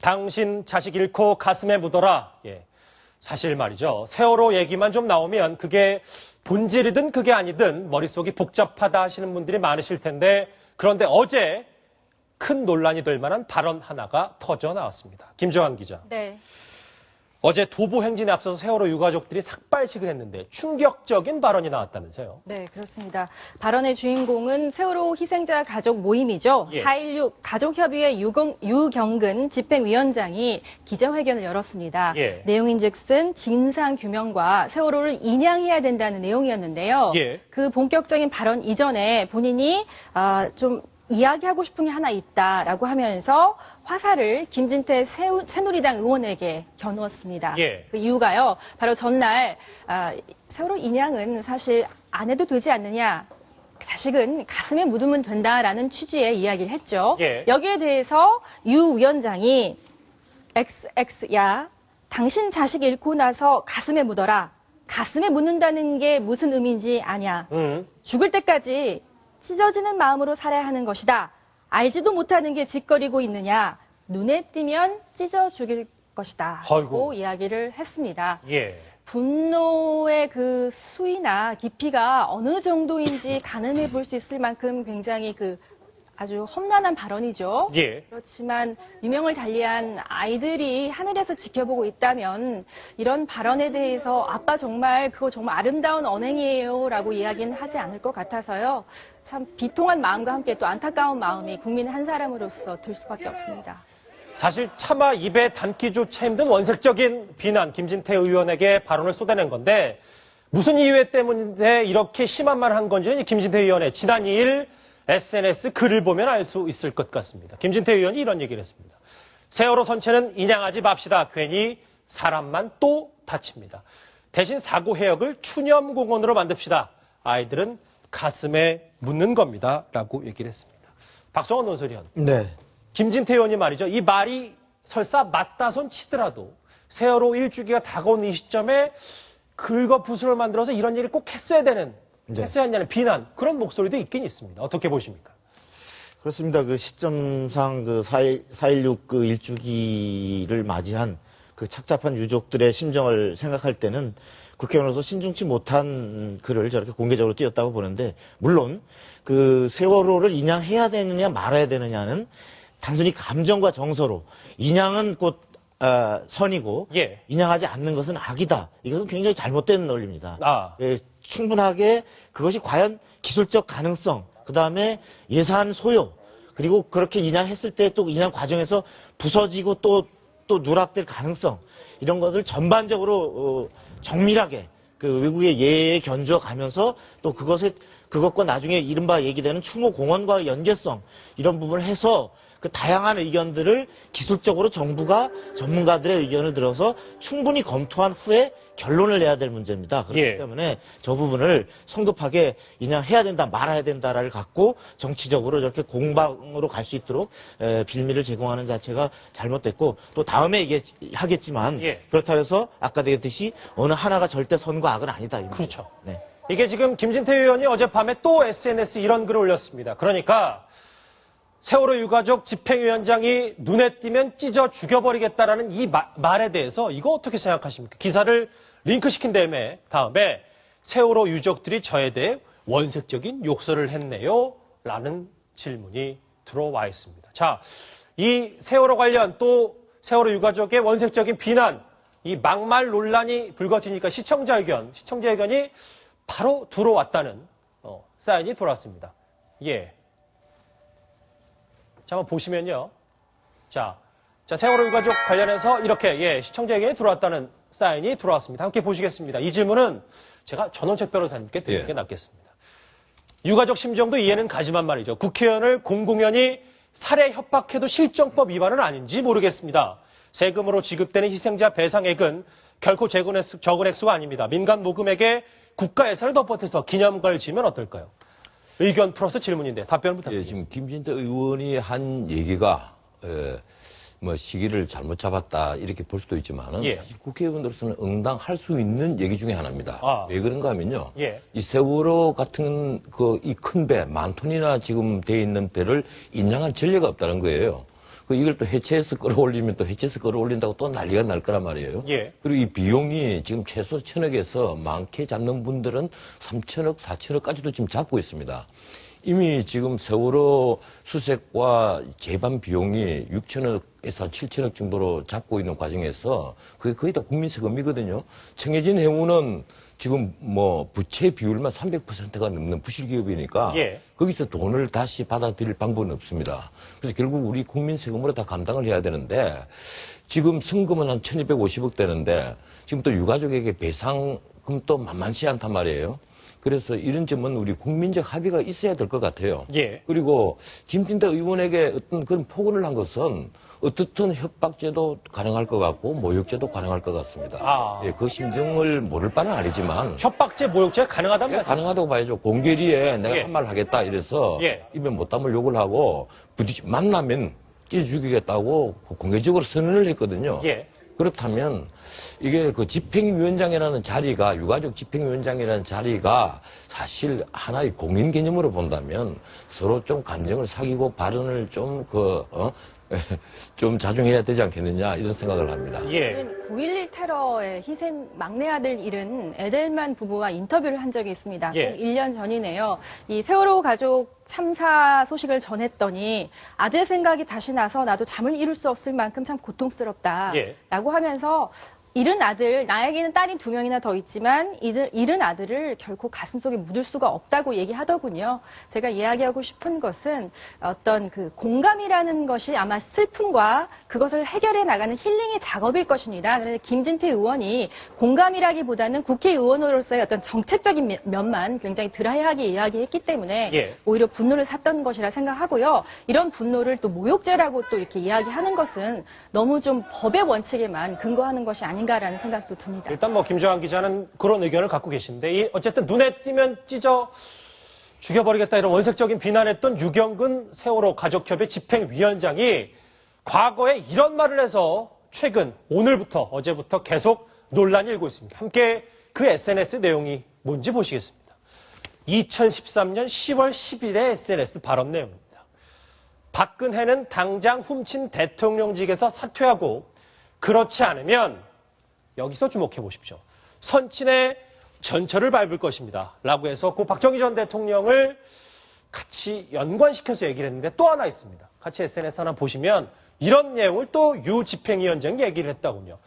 당신 자식 잃고 가슴에 묻어라. 예. 사실 말이죠. 세월호 얘기만 좀 나오면 그게 본질이든 그게 아니든 머릿속이 복잡하다 하시는 분들이 많으실 텐데 그런데 어제 큰 논란이 될 만한 발언 하나가 터져 나왔습니다. 김정한 기자. 네. 어제 도보 행진에 앞서서 세월호 유가족들이 삭발식을 했는데 충격적인 발언이 나왔다면서요. 네, 그렇습니다. 발언의 주인공은 세월호 희생자 가족 모임이죠. 예. 4.16 가족협의회 유경근 집행위원장이 기자회견을 열었습니다. 예. 내용인즉슨 진상규명과 세월호를 인양해야 된다는 내용이었는데요. 예. 그 본격적인 발언 이전에 본인이 좀 이야기하고 싶은 게 하나 있다라고 하면서 화살을 김진태 새누리당 의원에게 겨누었습니다. 예. 그 이유가요. 바로 전날 세월호 인양은 사실 안 해도 되지 않느냐. 자식은 가슴에 묻으면 된다라는 취지의 이야기를 했죠. 예. 여기에 대해서 유 위원장이 XX, 당신 자식 잃고 나서 가슴에 묻어라. 가슴에 묻는다는 게 무슨 의미인지 아냐. 죽을 때까지 찢어지는 마음으로 살아야 하는 것이다. 알지도 못하는 게 짓거리고 있느냐. 눈에 띄면 찢어 죽일 것이다. 라고 이야기를 했습니다. 예. 분노의 그 수위나 깊이가 어느 정도인지 가늠해 볼 수 있을 만큼 굉장히 아주 험난한 발언이죠. 예. 그렇지만 유명을 달리한 아이들이 하늘에서 지켜보고 있다면 이런 발언에 대해서 아빠 그거 정말 아름다운 언행이에요 라고 이야기는 하지 않을 것 같아서요. 참 비통한 마음과 함께 또 안타까운 마음이 국민 한 사람으로서 들 수밖에 없습니다. 사실 차마 입에 담기조차 힘든 원색적인 비난 김진태 의원에게 발언을 쏟아낸 건데 무슨 이유 때문에 이렇게 심한 말을 한 건지는 김진태 의원의 지난 2일 SNS 글을 보면 알 수 있을 것 같습니다. 김진태 의원이 이런 얘기를 했습니다. 세월호 선체는 인양하지 맙시다. 괜히 사람만 또 다칩니다. 대신 사고 해역을 추념공원으로 만듭시다. 아이들은 가슴에 묻는 겁니다. 라고 얘기를 했습니다. 박성원 논설위원. 네. 김진태 의원이 말이죠. 이 말이 설사 맞다 손 치더라도 세월호 1주기가 다가온 이 시점에 긁어부스를 만들어서 이런 얘기를 꼭 했어야 했냐는 비난, 그런 목소리도 있긴 있습니다. 어떻게 보십니까? 그렇습니다. 그 시점상 4.16 그 1주기를 맞이한 그 착잡한 유족들의 심정을 생각할 때는 국회의원으로서 신중치 못한 글을 저렇게 공개적으로 띄었다고 보는데, 물론 그 세월호를 인양해야 되느냐 말아야 되느냐는 단순히 감정과 정서로 인양은 곧 선이고 예. 인양하지 않는 것은 악이다. 이것은 굉장히 잘못된 논리입니다. 예, 충분하게 그것이 과연 기술적 가능성, 그 다음에 예산 소요, 그리고 그렇게 인양했을 때 또 인양 과정에서 부서지고 또 누락될 가능성, 이런 것을 전반적으로 정밀하게 그 외국의 예에 견주어 가면서 또 그것과 나중에 이른바 얘기되는 추모 공원과의 연계성, 이런 부분을 해서 그 다양한 의견들을 기술적으로 정부가 전문가들의 의견을 들어서 충분히 검토한 후에 결론을 내야 될 문제입니다. 그렇기 때문에 저 부분을 성급하게 인양해야 된다, 말아야 된다를 갖고 정치적으로 저렇게 공방으로 갈 수 있도록 빌미를 제공하는 자체가 잘못됐고, 또 다음에 얘기하겠지만 그렇다고 해서 아까 얘기했듯이 어느 하나가 절대 선과 악은 아니다. 그렇죠. 네. 이게 지금 김진태 의원이 어젯밤에 또 SNS 이런 글을 올렸습니다. 그러니까 세월호 유가족 집행위원장이 눈에 띄면 찢어 죽여버리겠다라는 이 말에 대해서 이거 어떻게 생각하십니까? 기사를 링크시킨 다음에 세월호 유족들이 저에 대해 원색적인 욕설을 했네요. 라는 질문이 들어와 있습니다. 자, 이 세월호 관련 또 세월호 유가족의 원색적인 비난, 이 막말 논란이 불거지니까 시청자 의견이 바로 들어왔다는 사인이 돌아왔습니다. 예. 자, 한번 보시면요. 자, 세월호 유가족 관련해서 이렇게 시청자 의견이 들어왔다는 사인이 들어왔습니다. 함께 보시겠습니다. 이 질문은 제가 전원책 변호사님께 드리는 게 낫겠습니다. 유가족 심정도 이해는 가지만 말이죠. 국회의원을 공공연히 살해 협박해도 실정법 위반은 아닌지 모르겠습니다. 세금으로 지급되는 희생자 배상액은 결코 적은 액수가 아닙니다. 민간 모금액에 국가 예산을 덧붙여서 기념관을 지으면 어떨까요? 의견 플러스 질문인데 답변 부탁드립니다. 지금 김진태 의원이 한 얘기가 시기를 잘못 잡았다 이렇게 볼 수도 있지만은 사실 국회의원으로서는 응당할 수 있는 얘기 중에 하나입니다. 왜 그런가 하면요. 이 세월호 같은 이 큰 배, 만 톤이나 지금 돼 있는 배를 인양할 전례가 없다는 거예요. 이걸 또 해체해서 끌어올리면 또 해체해서 끌어올린다고 또 난리가 날 거란 말이에요. 예. 그리고 이 비용이 지금 최소 1,000억에서 많게 잡는 분들은 3,000억, 4,000억까지도 지금 잡고 있습니다. 이미 지금 세월호 수색과 재반 비용이 6,000억에서 7,000억 정도로 잡고 있는 과정에서 그게 거의 다 국민 세금이거든요. 청해진 해운은 지금 뭐 부채 비율만 300%가 넘는 부실기업이니까 예. 거기서 돈을 다시 받아들일 방법은 없습니다. 그래서 결국 우리 국민 세금으로 다 감당을 해야 되는데 지금 성금은 한 1,250억 되는데 지금 또 유가족에게 배상금도 만만치 않단 말이에요. 그래서 이런 점은 우리 국민적 합의가 있어야 될 것 같아요. 예. 그리고 김진태 의원에게 어떤 그런 폭언을 한 것은 어떻든 협박죄도 가능할 것 같고 모욕죄도 가능할 것 같습니다. 예, 그 심정을 모를 바는 아니지만 협박죄, 모욕죄 가능하다는 말씀? 가능하다고 봐야죠. 공개리에 내가 예. 한 말 하겠다 이래서 예. 입에 못 담을 욕을 하고 만나면 찌 죽이겠다고 공개적으로 선언을 했거든요. 예. 그렇다면 이게 그 집행위원장이라는 자리가 유가족 집행위원장이라는 자리가 사실 하나의 공인 개념으로 본다면 서로 좀 감정을 사귀고 발언을 좀 자중해야 되지 않겠느냐 이런 생각을 합니다. 예. 9.11 테러의 희생 막내 아들 잃은 에델만 부부와 인터뷰를 한 적이 있습니다. 예. 1년 전이네요. 이 세월호 가족 참사 소식을 전했더니 아들 생각이 다시 나서 나도 잠을 이룰 수 없을 만큼 참 고통스럽다. 예. 라고 하면서 잃은 아들, 나에게는 딸이 2명이나 더 있지만 잃은 아들을 결코 가슴속에 묻을 수가 없다고 얘기하더군요. 제가 이야기하고 싶은 것은 어떤 그 공감이라는 것이 아마 슬픔과 그것을 해결해 나가는 힐링의 작업일 것입니다. 그런데 김진태 의원이 공감이라기보다는 국회의원으로서의 어떤 정책적인 면만 굉장히 드라이하게 이야기했기 때문에 예. 오히려 분노를 샀던 것이라 생각하고요. 이런 분노를 또 모욕죄라고 또 이렇게 이야기하는 것은 너무 좀 법의 원칙에만 근거하는 것이 아닌가라는 생각도 듭니다. 일단 뭐 김정한 기자는 그런 의견을 갖고 계신데 어쨌든 눈에 띄면 찢어 죽여버리겠다 이런 원색적인 비난했던 유경근 세월호 가족협의 집행위원장이 과거에 이런 말을 해서 최근 오늘부터 어제부터 계속 논란이 일고 있습니다. 함께 그 SNS 내용이 뭔지 보시겠습니다. 2013년 10월 10일의 SNS 발언 내용입니다. 박근혜는 당장 훔친 대통령직에서 사퇴하고 그렇지 않으면 여기서 주목해 보십시오. 선친의 전철을 밟을 것입니다. 라고 해서 그 박정희 전 대통령을 같이 연관시켜서 얘기를 했는데 또 하나 있습니다. 같이 SNS 하나 보시면 이런 내용을 또 유 집행위원장이 얘기를 했다군요.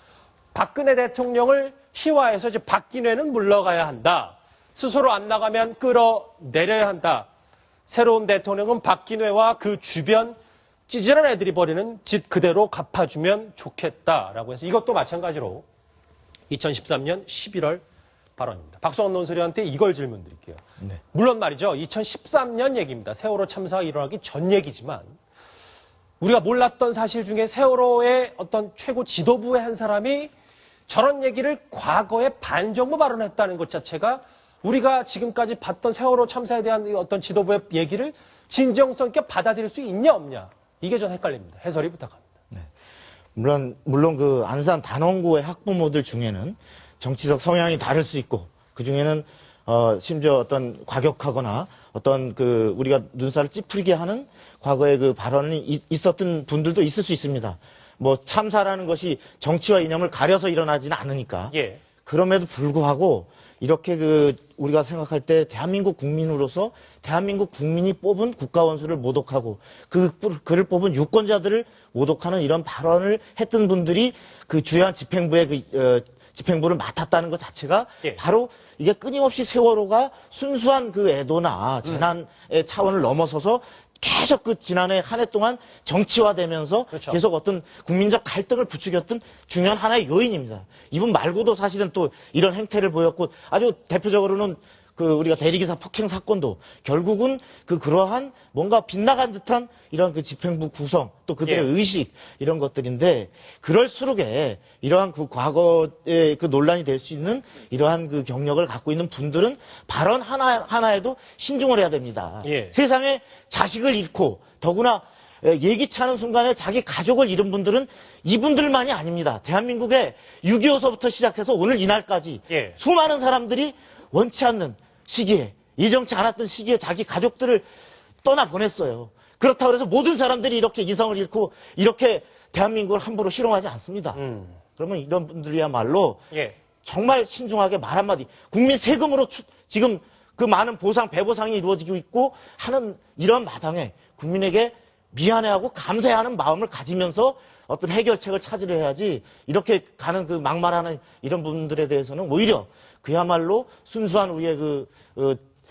박근혜 대통령을 희화해서 이제 박근혜는 물러가야 한다. 스스로 안 나가면 끌어내려야 한다. 새로운 대통령은 박근혜와 그 주변 찌질한 애들이 벌이는 짓 그대로 갚아주면 좋겠다라고 해서 이것도 마찬가지로 2013년 11월 발언입니다. 박수원 논설위원한테 이걸 질문 드릴게요. 네. 물론 말이죠. 2013년 얘기입니다. 세월호 참사가 일어나기 전 얘기지만 우리가 몰랐던 사실 중에 세월호의 어떤 최고 지도부의 한 사람이 저런 얘기를 과거에 반정부 발언했다는 것 자체가 우리가 지금까지 봤던 세월호 참사에 대한 어떤 지도부의 얘기를 진정성 있게 받아들일 수 있냐 없냐. 이게 전 헷갈립니다. 해설이 부탁합니다. 네. 물론 그 안산 단원구의 학부모들 중에는 정치적 성향이 다를 수 있고 그 중에는 심지어 어떤 과격하거나 어떤 그 우리가 눈살을 찌푸리게 하는 과거의 그 발언이 있었던 분들도 있을 수 있습니다. 뭐 참사라는 것이 정치와 이념을 가려서 일어나지는 않으니까. 예. 그럼에도 불구하고 이렇게 그 우리가 생각할 때 대한민국 국민으로서 대한민국 국민이 뽑은 국가원수를 모독하고 그를 뽑은 유권자들을 모독하는 이런 발언을 했던 분들이 그 주요한 집행부의 집행부를 맡았다는 것 자체가 예. 바로 이게 끊임없이 세월호가 순수한 그 애도나 재난의 차원을 넘어서서 계속 그 지난해 한 해 동안 정치화되면서 그렇죠. 계속 어떤 국민적 갈등을 부추겼던 중요한 하나의 요인입니다. 이분 말고도 사실은 또 이런 행태를 보였고 아주 대표적으로는 그 우리가 대리기사 폭행 사건도 결국은 그러한 뭔가 빗나간 듯한 이런 그 집행부 구성 또 그들의 예. 의식 이런 것들인데 그럴수록에 이러한 그 과거의 그 논란이 될 수 있는 이러한 그 경력을 갖고 있는 분들은 발언 하나에도 신중을 해야 됩니다. 예. 세상에 자식을 잃고 더구나 예기치 않은 순간에 자기 가족을 잃은 분들은 이분들만이 아닙니다. 대한민국의 6.25서부터 시작해서 오늘 이날까지 예. 수많은 사람들이 원치 않는 시기에 예정치 않았던 시기에 자기 가족들을 떠나보냈어요. 그렇다고 해서 모든 사람들이 이렇게 이성을 잃고 이렇게 대한민국을 함부로 희롱하지 않습니다. 그러면 이런 분들이야말로 예. 정말 신중하게 말 한마디. 국민 세금으로 지금 그 많은 보상, 배보상이 이루어지고 있고 하는 이런 마당에 국민에게 미안해하고 감사해하는 마음을 가지면서 어떤 해결책을 찾으려 해야지 이렇게 가는 그 막말하는 이런 분들에 대해서는 오히려 그야말로 순수한 우리의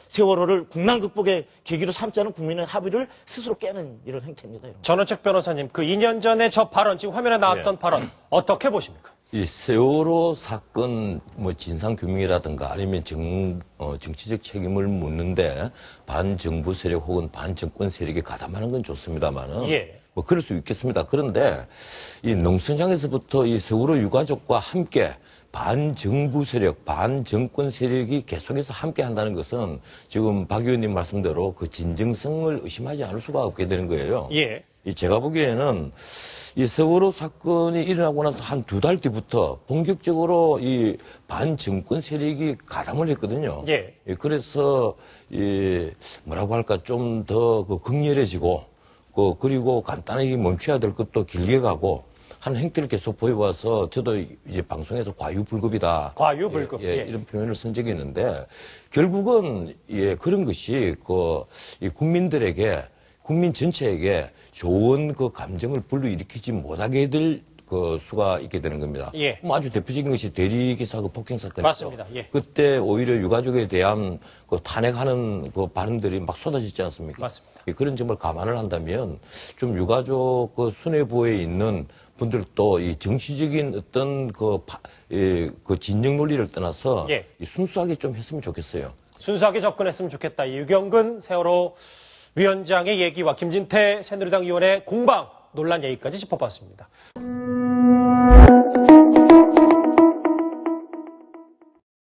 세월호를 국난 극복의 계기로 삼자는 국민의 합의를 스스로 깨는 이런 행태입니다. 전원책 변호사님, 그 2년 전에 저 발언, 지금 화면에 나왔던 발언 어떻게 보십니까? 이 세월호 사건 진상규명이라든가 아니면 정치적 책임을 묻는데 반정부 세력 혹은 반정권 세력이 가담하는 건 좋습니다만은 예. 그럴 수 있겠습니다. 그런데 이 농성장에서부터 이 세월호 유가족과 함께 반정부 세력, 반정권 세력이 계속해서 함께 한다는 것은 지금 박 의원님 말씀대로 그 진정성을 의심하지 않을 수가 없게 되는 거예요. 예. 제가 보기에는 이 세월호 사건이 일어나고 나서 한 2달 뒤부터 본격적으로 이 반정권 세력이 가담을 했거든요. 예. 그래서 뭐라고 할까 좀 더 극렬해지고 그리고 간단하게 멈춰야 될 것도 길게 가고 하는 행태를 계속 보여와서 저도 이제 방송에서 과유불급이다. 과유불급. 예, 이런 표현을 쓴 적이 있는데 결국은 그런 것이 이 국민들에게 국민 전체에게 좋은 그 감정을 불러일으키지 못하게 될 수가 있게 되는 겁니다. 예. 아주 대표적인 것이 대리기사 폭행 사건이죠. 맞습니다. 예. 그때 오히려 유가족에 대한 탄핵하는 발언들이 막 쏟아지지 않습니까? 맞습니다. 그런 점을 감안을 한다면 좀 유가족 수뇌부에 있는 분들도 이 정치적인 어떤 진영 논리를 떠나서 예. 순수하게 좀 했으면 좋겠어요. 순수하게 접근했으면 좋겠다. 유경근 세월호 위원장의 얘기와 김진태 새누리당 의원의 공방 논란 얘기까지 짚어봤습니다.